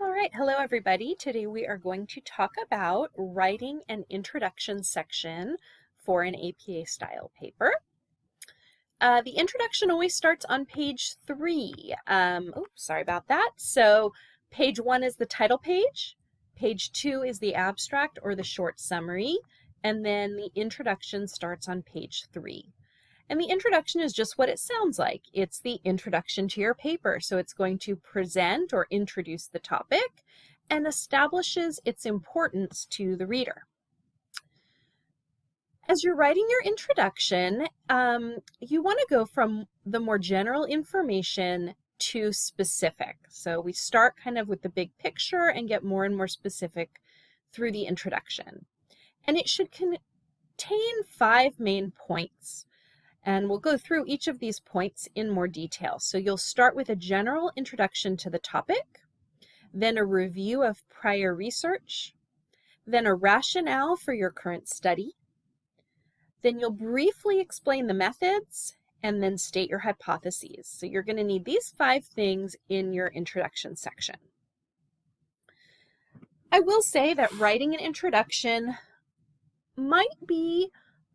All right, hello everybody. Today we are going to talk about writing an introduction section for an APA style paper. The introduction always starts on page 3. Sorry about that. So page 1 is the title page, page 2 is the abstract or the short summary, and then the introduction starts on page 3. And the introduction is just what it sounds like. It's the introduction to your paper. So it's going to present or introduce the topic and establishes its importance to the reader. As you're writing your introduction, you want to go from the more general information to specific. So we start kind of with the big picture and get more and more specific through the introduction. And it should contain 5 main points. And we'll go through each of these points in more detail. So you'll start with a general introduction to the topic, then a review of prior research, then a rationale for your current study, then you'll briefly explain the methods, and then state your hypotheses. So you're going to need these 5 things in your introduction section. I will say that writing an introduction might be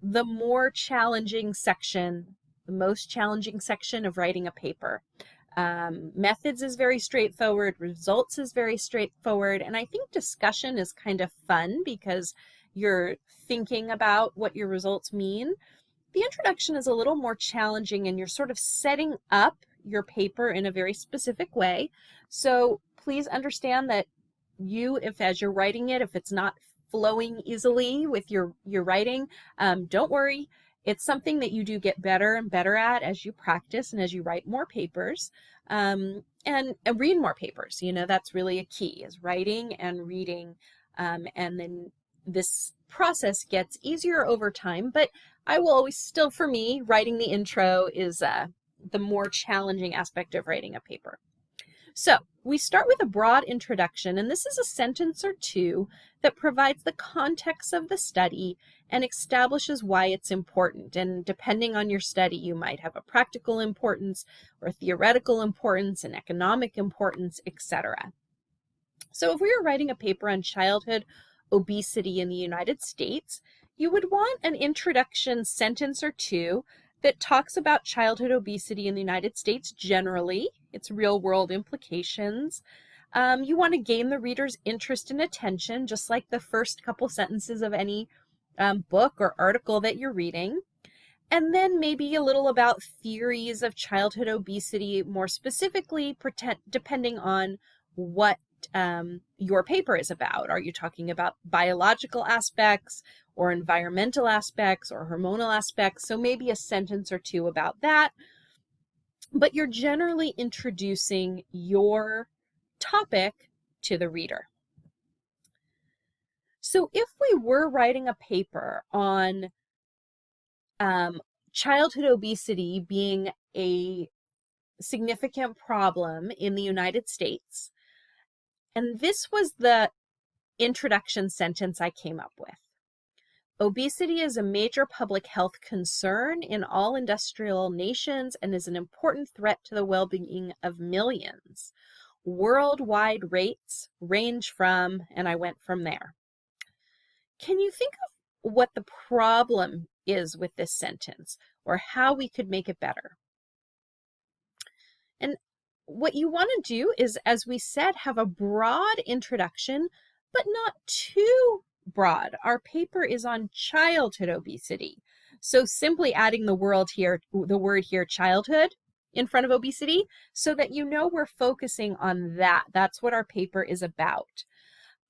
the more challenging section, the most challenging section of writing a paper. Methods is very straightforward, results is very straightforward, and I think discussion is kind of fun because you're thinking about what your results mean. The introduction is a little more challenging and you're sort of setting up your paper in a very specific way. So please understand that as you're writing it, if it's not flowing easily with your writing, don't worry. It's something that you do get better and better at as you practice and as you write more papers and read more papers. You know, that's really a key, is writing and reading. And then this process gets easier over time, but I will always still, for me, writing the intro is the more challenging aspect of writing a paper. So we start with a broad introduction, and this is a sentence or two that provides the context of the study and establishes why it's important. And depending on your study, you might have a practical importance or theoretical importance, an economic importance, etc. So if we were writing a paper on childhood obesity in the United States, you would want an introduction sentence or two that talks about childhood obesity in the United States generally, its real-world implications. You want to gain the reader's interest and attention, just like the first couple sentences of any book or article that you're reading. And then maybe a little about theories of childhood obesity, more specifically, depending on what your paper is about. Are you talking about biological aspects or environmental aspects or hormonal aspects? So maybe a sentence or two about that. But you're generally introducing your topic to the reader. So if we were writing a paper on childhood obesity being a significant problem in the United States, and this was the introduction sentence I came up with. Obesity is a major public health concern in all industrial nations and is an important threat to the well-being of millions. Worldwide rates range from, and I went from there. Can you think of what the problem is with this sentence or how we could make it better? And what you want to do is, as we said, have a broad introduction, but not too broad. Our paper is on childhood obesity. So simply adding the word here, childhood, in front of obesity, so that you know we're focusing on that. That's what our paper is about.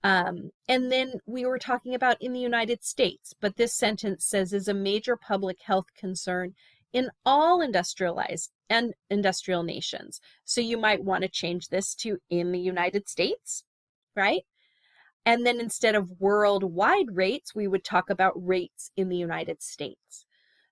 And then we were talking about in the United States, but this sentence says is a major public health concern in all industrialized and industrial nations. So you might want to change this to in the United States, right? And then instead of worldwide rates, we would talk about rates in the United States.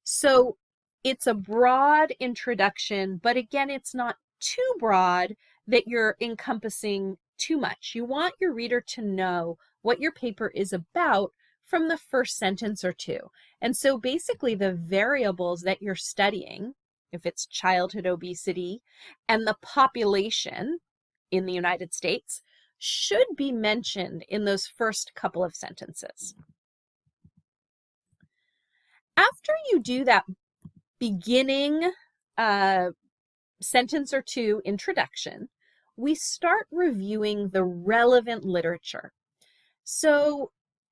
So it's a broad introduction, but again, it's not too broad that you're encompassing too much. You want your reader to know what your paper is about from the first sentence or two. And so basically the variables that you're studying, if it's childhood obesity, and the population in the United States, should be mentioned in those first couple of sentences. After you do that beginning sentence or two introduction, we start reviewing the relevant literature. So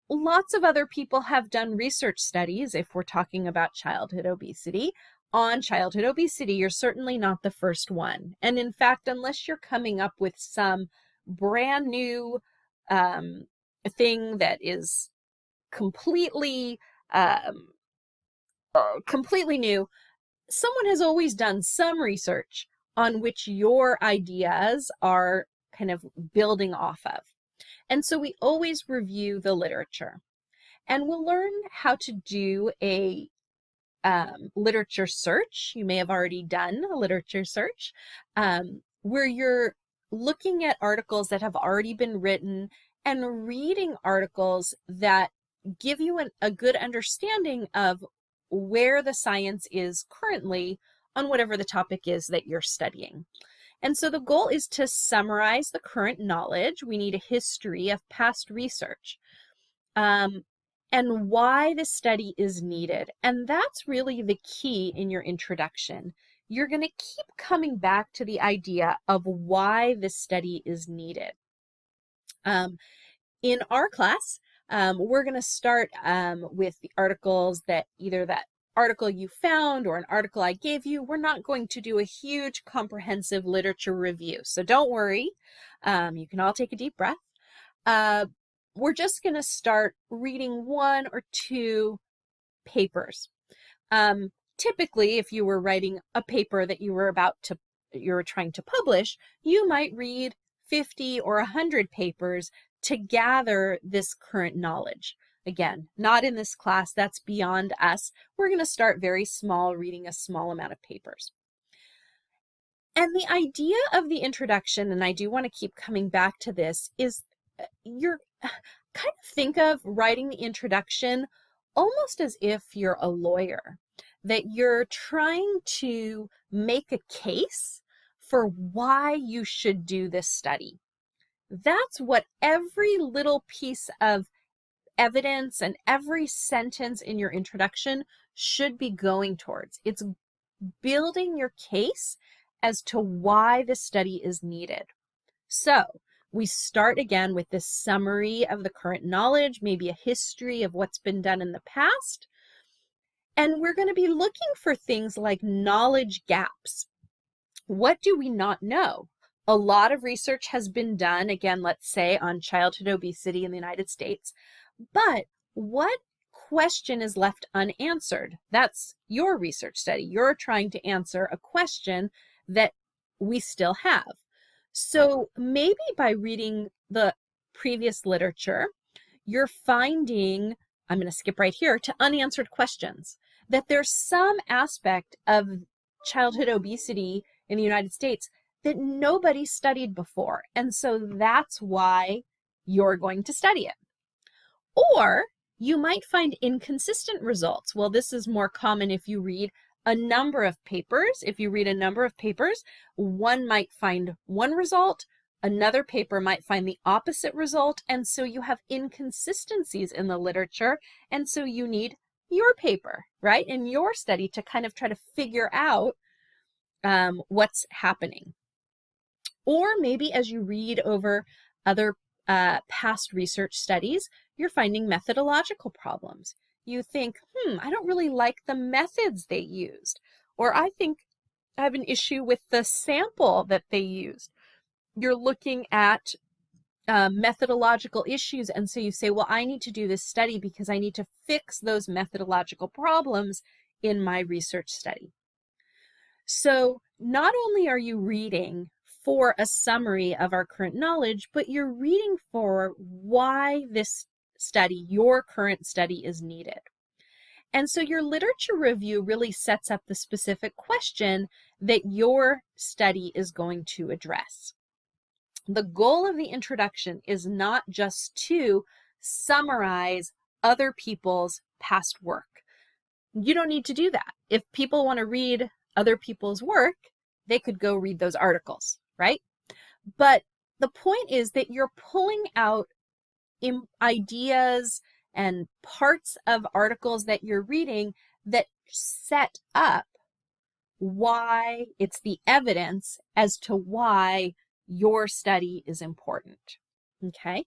lots of other people have done research studies, if we're talking about childhood obesity. On childhood obesity, you're certainly not the first one. And in fact, unless you're coming up with some brand new thing that is completely new, someone has always done some research on which your ideas are kind of building off of. And so we always review the literature, and we'll learn how to do a literature search. You may have already done a literature search where you're looking at articles that have already been written and reading articles that give you a good understanding of where the science is currently on whatever the topic is that you're studying. And so the goal is to summarize the current knowledge. We need a history of past research and why the study is needed. And that's really the key in your introduction. You're going to keep coming back to the idea of why this study is needed. In our class, we're going to start with the articles that either that article you found or an article I gave you. We're not going to do a huge comprehensive literature review, so don't worry. You can all take a deep breath. We're just going to start reading one or two papers. Typically, if you were writing a paper that you were trying to publish, you might read 50 or 100 papers to gather this current knowledge. Again, not in this class, that's beyond us. We're going to start very small, reading a small amount of papers. And the idea of the introduction, and I do want to keep coming back to this, is you're kind of think of writing the introduction almost as if you're a lawyer, that you're trying to make a case for why you should do this study. That's what every little piece of evidence and every sentence in your introduction should be going towards. It's building your case as to why the study is needed. So we start again with this summary of the current knowledge, maybe a history of what's been done in the past. And we're going to be looking for things like knowledge gaps. What do we not know? A lot of research has been done, again, let's say on childhood obesity in the United States, but what question is left unanswered? That's your research study. You're trying to answer a question that we still have. So maybe by reading the previous literature, you're finding, I'm going to skip right here to unanswered questions, that there's some aspect of childhood obesity in the United States that nobody studied before. And so that's why you're going to study it. Or you might find inconsistent results. Well, this is more common if you read a number of papers. If you read a number of papers, one might find one result, another paper might find the opposite result, and so you have inconsistencies in the literature, and so you need your paper, right, in your study to kind of try to figure out what's happening. Or maybe as you read over other past research studies, you're finding methodological problems. You think, I don't really like the methods they used, or I think I have an issue with the sample that they used. You're looking at methodological issues, and so you say, well, I need to do this study because I need to fix those methodological problems in my research study. So not only are you reading for a summary of our current knowledge, but you're reading for why this study, your current study, is needed. And so your literature review really sets up the specific question that your study is going to address. The goal of the introduction is not just to summarize other people's past work. You don't need to do that. If people want to read other people's work, they could go read those articles, right? But the point is that you're pulling out ideas and parts of articles that you're reading that set up why it's the evidence as to why your study is important. Okay.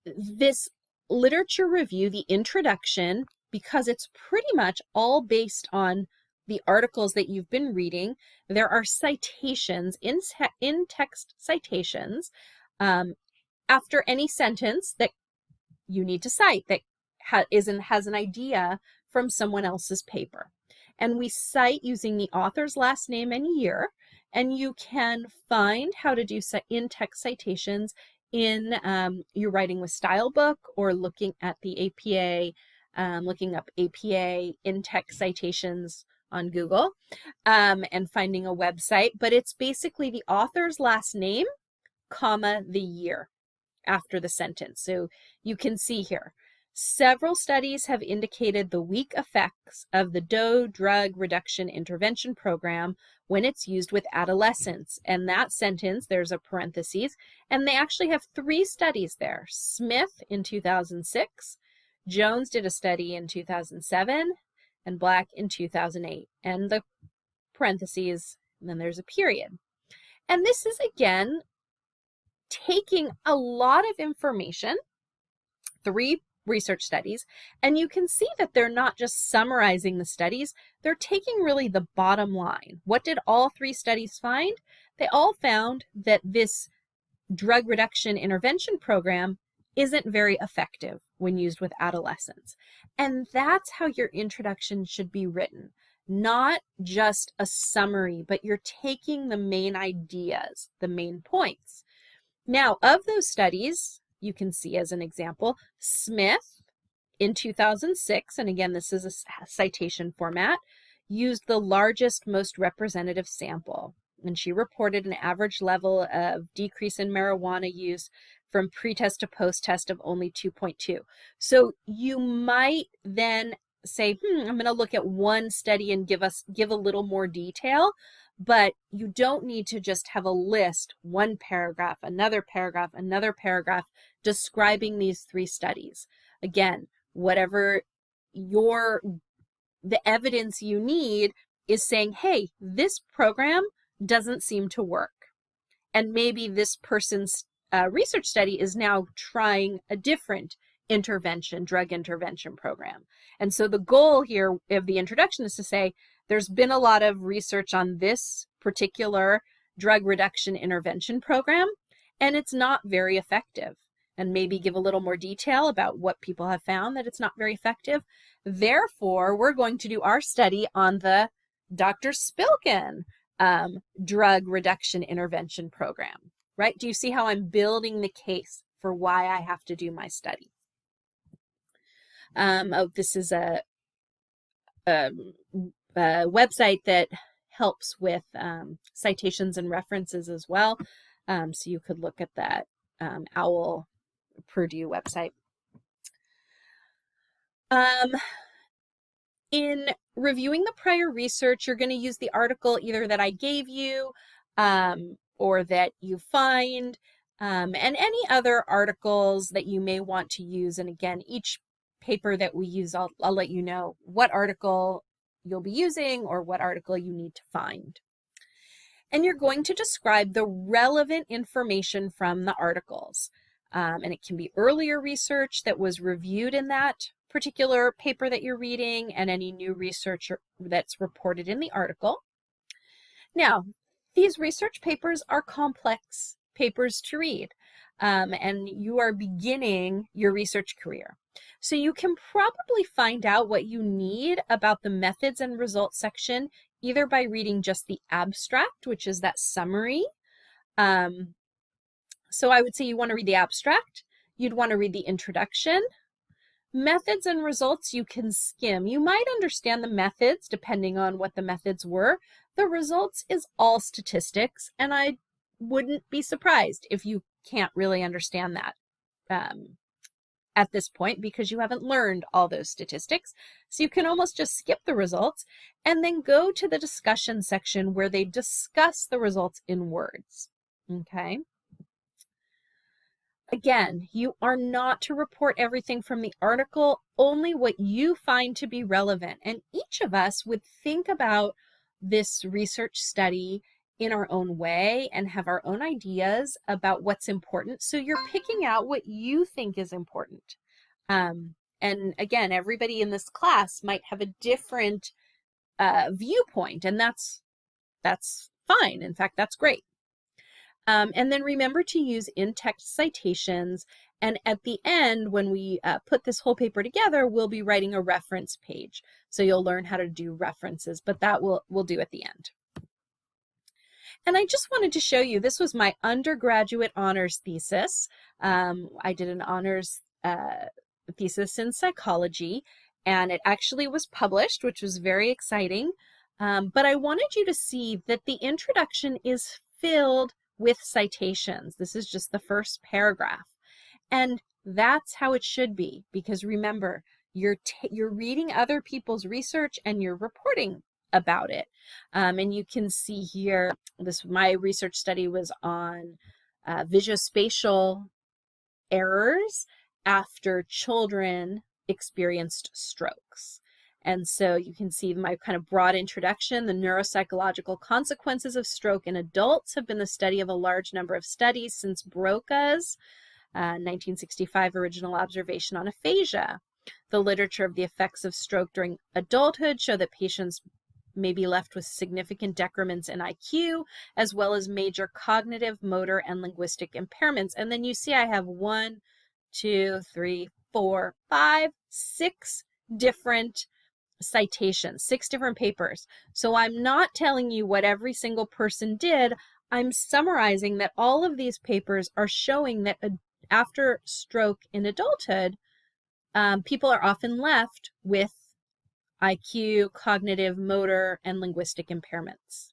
This literature review, the introduction, because it's pretty much all based on the articles that you've been reading, there are citations, in-text citations, after any sentence that you need to cite that has an idea from someone else's paper. And we cite using the author's last name and year, and you can find how to do in-text citations in your Writing with Style book, or looking at the APA, looking up APA in-text citations on Google, and finding a website. But it's basically the author's last name, comma, the year after the sentence. So you can see here, several studies have indicated the weak effects of the DOE drug reduction intervention program when it's used with adolescents. And that sentence, there's a parentheses, and they actually have 3 studies there. Smith in 2006, Jones did a study in 2007, and Black in 2008. And the parentheses, and then there's a period. And this is, again, taking a lot of information, 3 research studies, and you can see that they're not just summarizing the studies, they're taking really the bottom line. What did all 3 studies find? They all found that this drug reduction intervention program isn't very effective when used with adolescents. And that's how your introduction should be written. Not just a summary, but you're taking the main ideas, the main points. Now, of those studies, you can see as an example, Smith in 2006, and again, this is a citation format, used the largest, most representative sample. And she reported an average level of decrease in marijuana use from pre-test to post-test of only 2.2. So you might then say, I'm going to look at one study and give a little more detail, but you don't need to just have a list, one paragraph, another paragraph, another paragraph describing these 3 studies. Again, whatever the evidence you need is saying, hey, this program doesn't seem to work. And maybe this person's research study is now trying a different drug intervention program. And so the goal here of the introduction is to say, there's been a lot of research on this particular drug reduction intervention program, and it's not very effective. And maybe give a little more detail about what people have found that it's not very effective. Therefore, we're going to do our study on the Dr. Spilkin drug reduction intervention program, right? Do you see how I'm building the case for why I have to do my study? This is a website that helps with citations and references as well. So you could look at that OWL Purdue website. In reviewing the prior research, you're going to use the article either that I gave you or that you find, and any other articles that you may want to use. And again, each paper that we use, I'll let you know what article you'll be using or what article you need to find. And you're going to describe the relevant information from the articles. And it can be earlier research that was reviewed in that particular paper that you're reading, and any new research that's reported in the article. Now, these research papers are complex papers to read, and you are beginning your research career. So you can probably find out what you need about the methods and results section either by reading just the abstract, which is that summary. So I would say you want to read the abstract, you'd want to read the introduction. Methods and results you can skim. You might understand the methods depending on what the methods were. The results is all statistics, and I wouldn't be surprised if you can't really understand that at this point because you haven't learned all those statistics. So you can almost just skip the results and then go to the discussion section where they discuss the results in words. Okay. Again, you are not to report everything from the article, only what you find to be relevant. And each of us would think about this research study in our own way and have our own ideas about what's important. So you're picking out what you think is important. And again, everybody in this class might have a different viewpoint, and that's fine. In fact, that's great. And then remember to use in-text citations. And at the end, when we put this whole paper together, we'll be writing a reference page. So you'll learn how to do references, but that we'll do at the end. And I just wanted to show you, this was my undergraduate honors thesis. I did an honors thesis in psychology, and it actually was published, which was very exciting. But I wanted you to see that the introduction is filled with citations. This is just the first paragraph. And that's how it should be, because remember, you're reading other people's research and you're reporting about it. And you can see here, my research study was on visuospatial errors after children experienced strokes. And so you can see my kind of broad introduction. The neuropsychological consequences of stroke in adults have been the study of a large number of studies since Broca's 1965 original observation on aphasia. The literature of the effects of stroke during adulthood show that patients may be left with significant decrements in IQ, as well as major cognitive, motor, and linguistic impairments. And then you see I have 1, 2, 3, 4, 5, 6 different citations, 6 different papers. So I'm not telling you what every single person did. I'm summarizing that all of these papers are showing that after stroke in adulthood, people are often left with IQ, cognitive, motor, and linguistic impairments.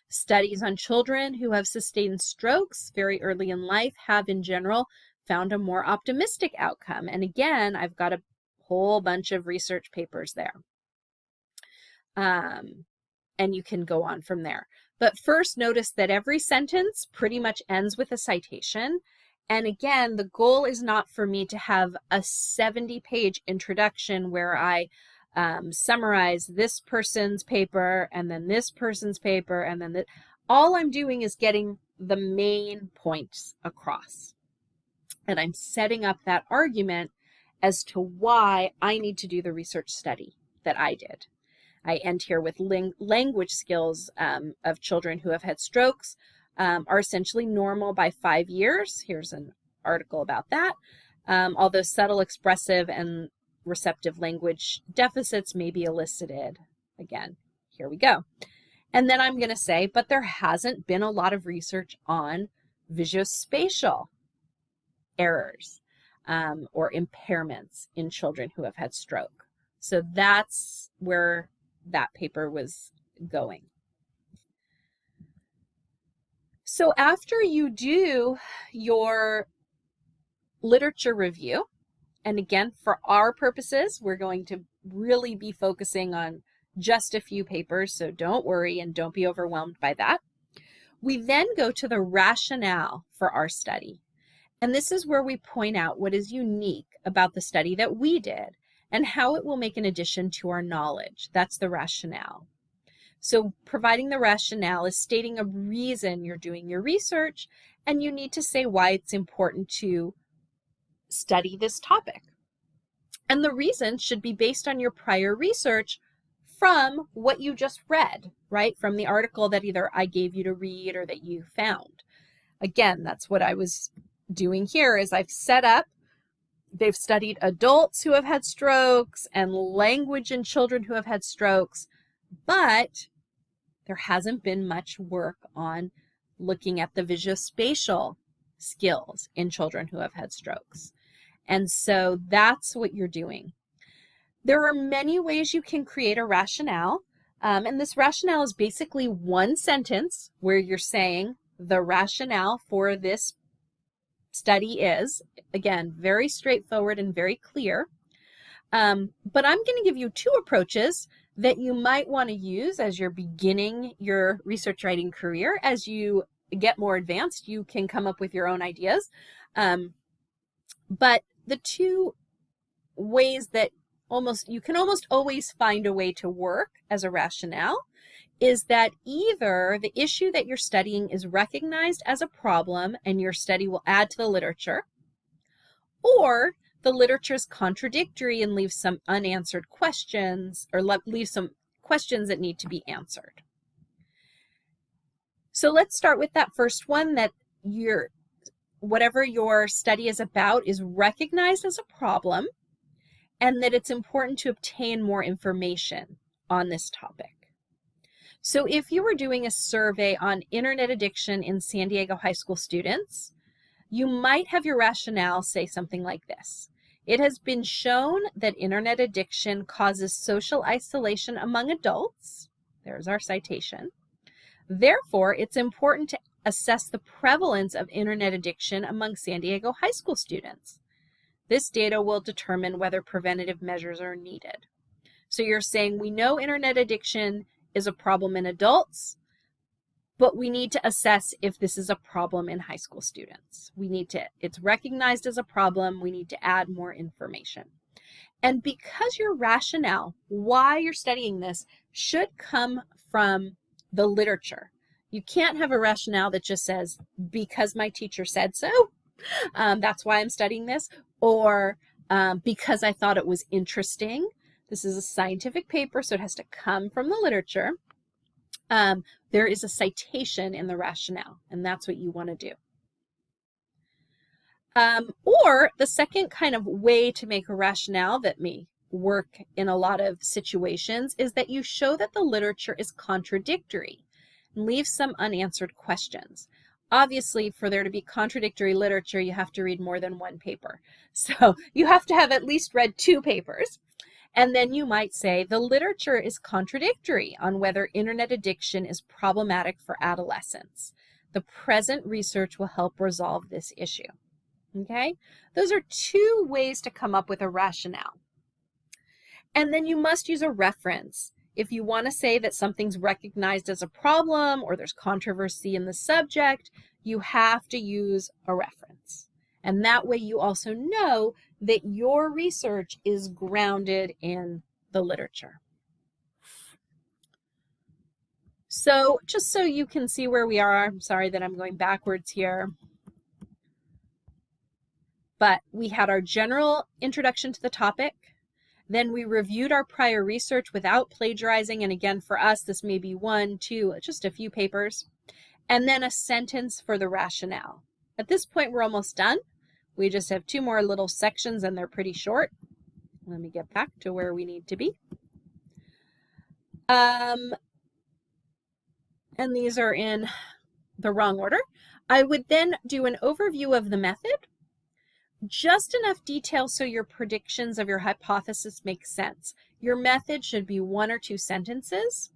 Studies on children who have sustained strokes very early in life have, in general, found a more optimistic outcome. And again, I've got a whole bunch of research papers there. And you can go on from there. But first, notice that every sentence pretty much ends with a citation. And again, the goal is not for me to have a 70-page introduction where I summarize this person's paper and then this person's paper and then all I'm doing is getting the main points across. And I'm setting up that argument as to why I need to do the research study that I did. I end here with language skills of children who have had strokes are essentially normal by 5 years. Here's an article about that. Although subtle expressive and receptive language deficits may be elicited. Again, here we go. And then I'm going to say, but there hasn't been a lot of research on visuospatial errors or impairments in children who have had stroke. So that's where that paper was going. So after you do your literature review, and again, for our purposes, we're going to really be focusing on just a few papers, so don't worry and don't be overwhelmed by that. We then go to the rationale for our study. And this is where we point out what is unique about the study that we did and how it will make an addition to our knowledge. That's the rationale. So providing the rationale is stating a reason you're doing your research, and you need to say why it's important to study this topic. And the reason should be based on your prior research from what you just read, right? From the article that either I gave you to read or that you found. Again, that's what I was doing here is I've set up, they've studied adults who have had strokes and language in children who have had strokes, but there hasn't been much work on looking at the visuospatial skills in children who have had strokes. And so that's what you're doing. There are many ways you can create a rationale. And this rationale is basically one sentence where you're saying the rationale for this study is. Again, very straightforward and very clear. But I'm going to give you two approaches that you might want to use as you're beginning your research writing career. As you get more advanced, you can come up with your own ideas. But the two ways that you can almost always find a way to work as a rationale is that either the issue that you're studying is recognized as a problem and your study will add to the literature, or the literature is contradictory and leaves some unanswered questions, or leaves some questions that need to be answered. So let's start with that first one, that whatever your study is about is recognized as a problem and that it's important to obtain more information on this topic. So if you were doing a survey on internet addiction in San Diego high school students, you might have your rationale say something like this. It has been shown that internet addiction causes social isolation among adults. There's our citation. Therefore, it's important to assess the prevalence of internet addiction among San Diego high school students. This data will determine whether preventative measures are needed. So you're saying we know internet addiction is a problem in adults, but we need to assess if this is a problem in high school students. It's recognized as a problem, we need to add more information. And because your rationale, why you're studying this, should come from the literature. You can't have a rationale that just says, because my teacher said so, that's why I'm studying this, or because I thought it was interesting. This is a scientific paper, so it has to come from the literature. There is a citation in the rationale, and that's what you want to do. Or the second kind of way to make a rationale that may work in a lot of situations is that you show that the literature is contradictory and leave some unanswered questions. Obviously, for there to be contradictory literature, you have to read more than one paper. So you have to have at least read 2 papers. And then you might say the literature is contradictory on whether internet addiction is problematic for adolescents. The present research will help resolve this issue. Okay? Those are 2 ways to come up with a rationale. And then you must use a reference. If you want to say that something's recognized as a problem or there's controversy in the subject, you have to use a reference. And that way you also know that your research is grounded in the literature. So just so you can see where we are, I'm sorry that I'm going backwards here, but we had our general introduction to the topic. Then we reviewed our prior research without plagiarizing, and again for us this may be 1, 2, just a few papers, and then a sentence for the rationale. At this point we're almost done. We just have 2 more little sections and they're pretty short. Let me get back to where we need to be. And these are in the wrong order. I would then do an overview of the method, just enough detail so your predictions of your hypothesis make sense. Your method should be 1 or 2 sentences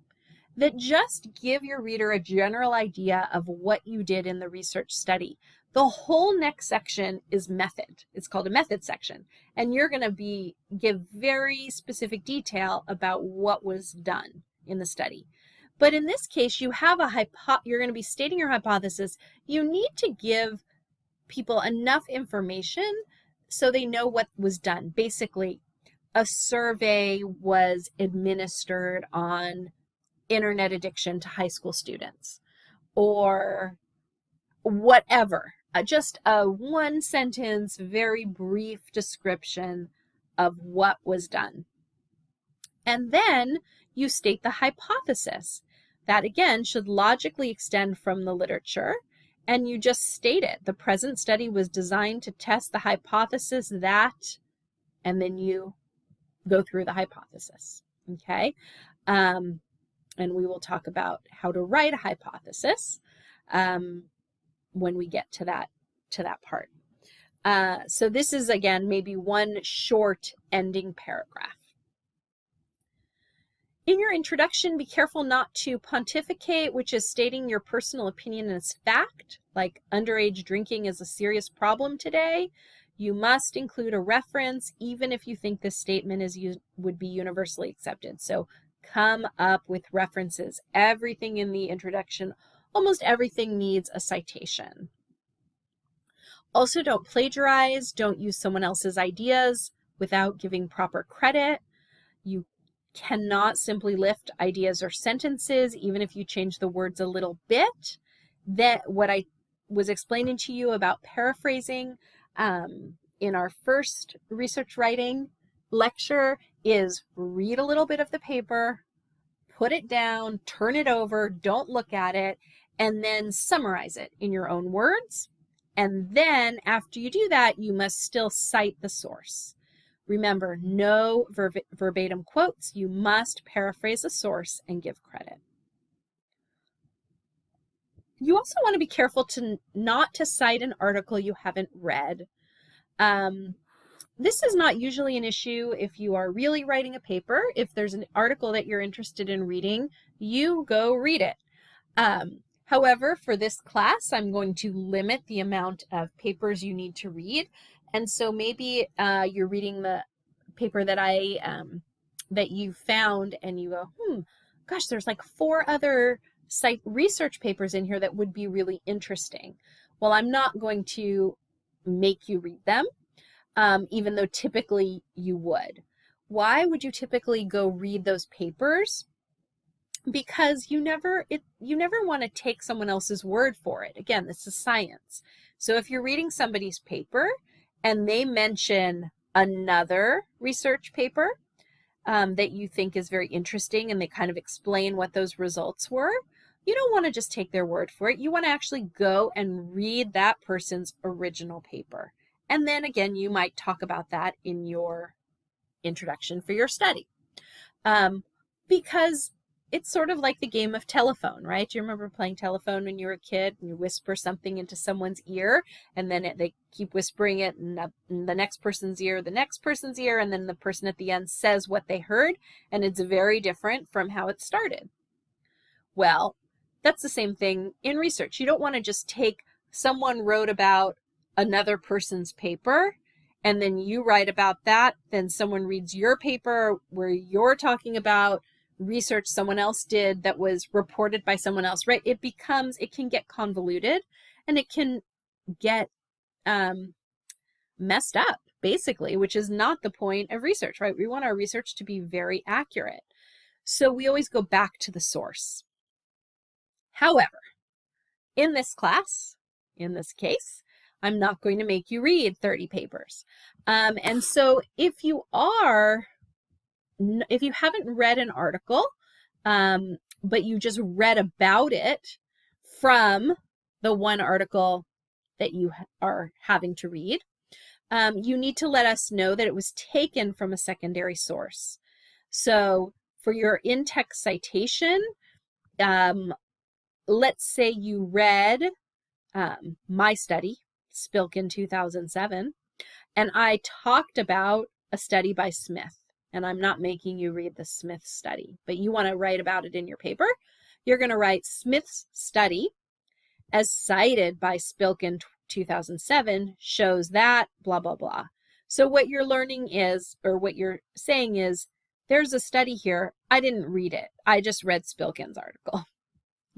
that just give your reader a general idea of what you did in the research study. The whole next section is method. It's called a method section. And you're going to give very specific detail about what was done in the study. But in this case, you have you're going to be stating your hypothesis. You need to give people enough information so they know what was done. Basically, a survey was administered on internet addiction to high school students, or whatever. Just a 1 sentence, very brief description of what was done. And then you state the hypothesis. That again should logically extend from the literature, and you just state it. The present study was designed to test the hypothesis that, and then you go through the hypothesis. Okay? And we will talk about how to write a hypothesis when we get to that part. So this is, again, maybe 1 short ending paragraph. In your introduction, be careful not to pontificate, which is stating your personal opinion as fact, like underage drinking is a serious problem today. You must include a reference, even if you think this statement would be universally accepted. So come up with references. Everything in the introduction, almost everything needs a citation. Also, don't plagiarize. Don't use someone else's ideas without giving proper credit. You cannot simply lift ideas or sentences, even if you change the words a little bit. That what I was explaining to you about paraphrasing in our first research writing lecture is read a little bit of the paper, put it down, turn it over, don't look at it, and then summarize it in your own words. And then after you do that, you must still cite the source. Remember, no verbatim quotes. You must paraphrase a source and give credit. You also want to be careful not to cite an article you haven't read. This is not usually an issue if you are really writing a paper. If there's an article that you're interested in reading, you go read it. However, for this class, I'm going to limit the amount of papers you need to read. And so maybe you're reading the paper that that you found and you go, gosh, there's like 4 other research papers in here that would be really interesting. Well, I'm not going to make you read them, even though typically you would. Why would you typically go read those papers? Because you never want to take someone else's word for it. Again, this is science. So if you're reading somebody's paper and they mention another research paper that you think is very interesting and they kind of explain what those results were, you don't want to just take their word for it. You want to actually go and read that person's original paper. And then again, you might talk about that in your introduction for your study. Because it's sort of like the game of telephone, right? Do you remember playing telephone when you were a kid and you whisper something into someone's ear and then they keep whispering it in the next person's ear, and then the person at the end says what they heard, and it's very different from how it started. Well, that's the same thing in research. You don't want to just take someone wrote about another person's paper and then you write about that, then someone reads your paper where you're talking about research someone else did that was reported by someone else, right? It can get convoluted and it can get messed up, basically, which is not the point of research, right? We want our research to be very accurate. So we always go back to the source. However, in this class, in this case, I'm not going to make you read 30 papers. And so if you haven't read an article, but you just read about it from the one article that you are having to read, you need to let us know that it was taken from a secondary source. So for your in-text citation, let's say you read my study, Spilkin 2007, and I talked about a study by Smith. And I'm not making you read the Smith study, but you want to write about it in your paper. You're going to write Smith's study as cited by Spilkin 2007 shows that blah, blah, blah. So what you're learning is, or what you're saying is, there's a study here. I didn't read it. I just read Spilkin's article.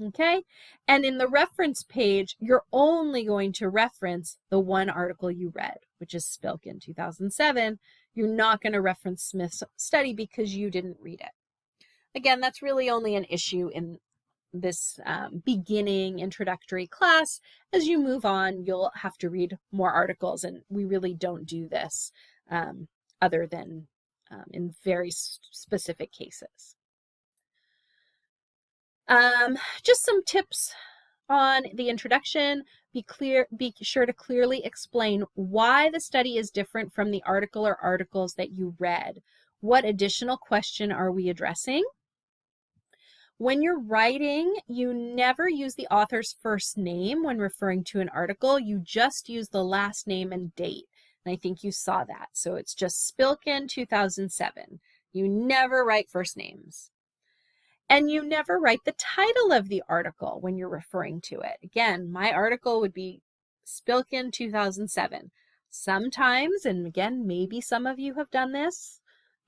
Okay? And in the reference page, you're only going to reference the one article you read, which is Spilkin 2007. You're not going to reference Smith's study because you didn't read it. Again, that's really only an issue in this beginning introductory class. As you move on, you'll have to read more articles, and we really don't do this other than in very specific cases. Just some tips on the introduction. Be sure to clearly explain why the study is different from the article or articles that you read. What additional question are we addressing? When you're writing, you never use the author's first name when referring to an article. You just use the last name and date. And I think you saw that. So it's just Spilkin 2007. You never write first names. And you never write the title of the article when you're referring to it. Again, my article would be Spilkin 2007. Sometimes, and again, maybe some of you have done this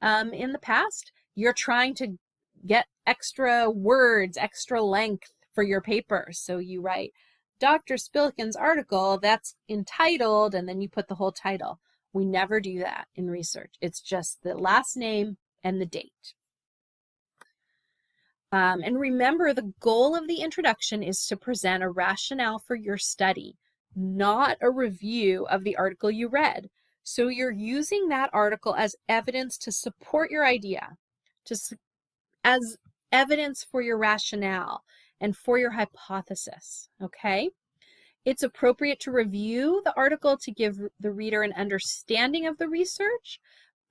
in the past, you're trying to get extra words, extra length for your paper. So you write Dr. Spilkin's article that's entitled, and then you put the whole title. We never do that in research. It's just the last name and the date. And remember, the goal of the introduction is to present a rationale for your study, not a review of the article you read. So you're using that article as evidence to support your idea, as evidence for your rationale and for your hypothesis, okay? It's appropriate to review the article to give the reader an understanding of the research,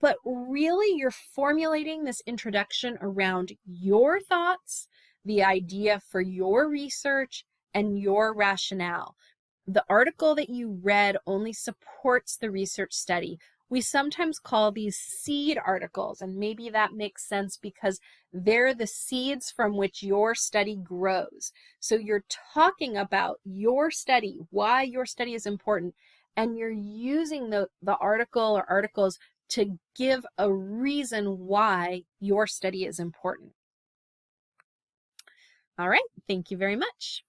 but really you're formulating this introduction around your thoughts, the idea for your research, and your rationale. The article that you read only supports the research study. We sometimes call these seed articles, and maybe that makes sense because they're the seeds from which your study grows. So you're talking about your study, why your study is important, and you're using the article or articles to give a reason why your study is important. All right, thank you very much.